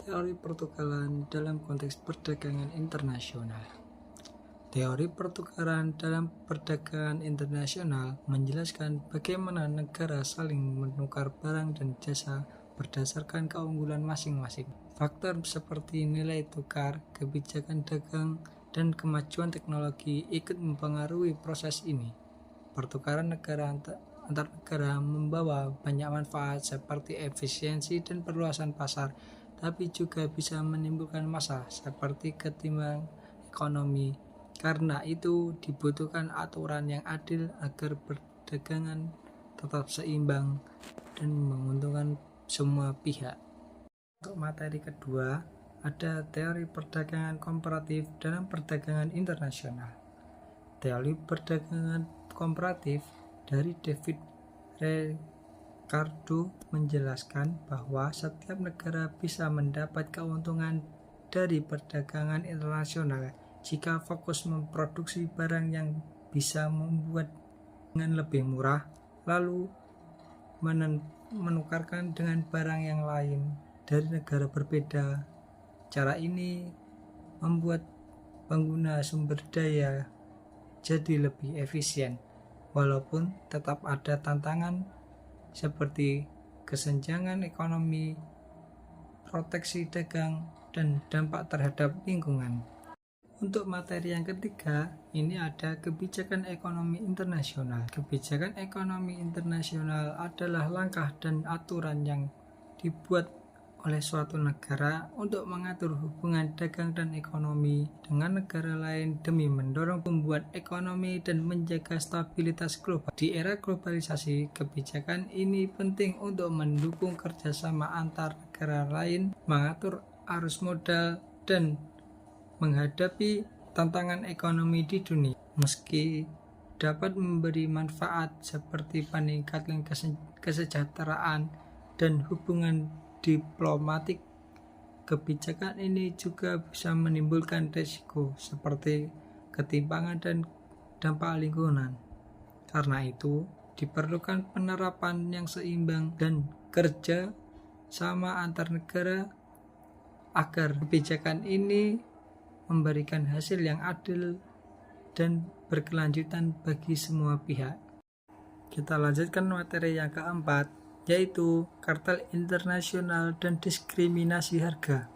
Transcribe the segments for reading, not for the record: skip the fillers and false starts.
Teori pertukaran dalam konteks perdagangan internasional. Teori pertukaran dalam perdagangan internasional menjelaskan bagaimana negara saling menukar barang dan jasa berdasarkan keunggulan masing-masing. Faktor seperti nilai tukar, kebijakan dagang, dan kemajuan teknologi ikut mempengaruhi proses ini. Pertukaran negara antar negara membawa banyak manfaat seperti efisiensi dan perluasan pasar, tapi juga bisa menimbulkan masalah seperti ketimpangan ekonomi. Karena itu dibutuhkan aturan yang adil agar perdagangan tetap seimbang dan menguntungkan semua pihak. Untuk materi kedua, ada teori perdagangan komparatif dalam perdagangan internasional. Teori perdagangan komparatif dari David Ricardo menjelaskan bahwa setiap negara bisa mendapat keuntungan dari perdagangan internasional jika fokus memproduksi barang yang bisa membuat dengan lebih murah, lalu menukarkan dengan barang yang lain dari negara berbeda. Cara ini membuat pengguna sumber daya jadi lebih efisien, walaupun tetap ada tantangan seperti kesenjangan ekonomi, proteksi dagang, dan dampak terhadap lingkungan. Untuk materi yang ketiga, ini ada kebijakan ekonomi internasional. Kebijakan ekonomi internasional adalah langkah dan aturan yang dibuat oleh suatu negara untuk mengatur hubungan dagang dan ekonomi dengan negara lain demi mendorong pertumbuhan ekonomi dan menjaga stabilitas global. Di era globalisasi, kebijakan ini penting untuk mendukung kerjasama antar negara lain, mengatur arus modal, dan menghadapi tantangan ekonomi di dunia. Meski dapat memberi manfaat seperti peningkatan kesejahteraan dan hubungan diplomatik, kebijakan ini juga bisa menimbulkan risiko seperti ketimpangan dan dampak lingkungan. Karena itu, diperlukan penerapan yang seimbang dan kerja sama antar negara agar kebijakan ini memberikan hasil yang adil dan berkelanjutan bagi semua pihak. Kita lanjutkan materi yang keempat, yaitu kartel internasional dan diskriminasi harga.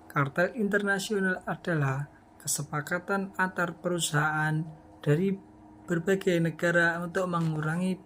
Kartel internasional adalah kesepakatan antar perusahaan dari berbagai negara untuk mengurangi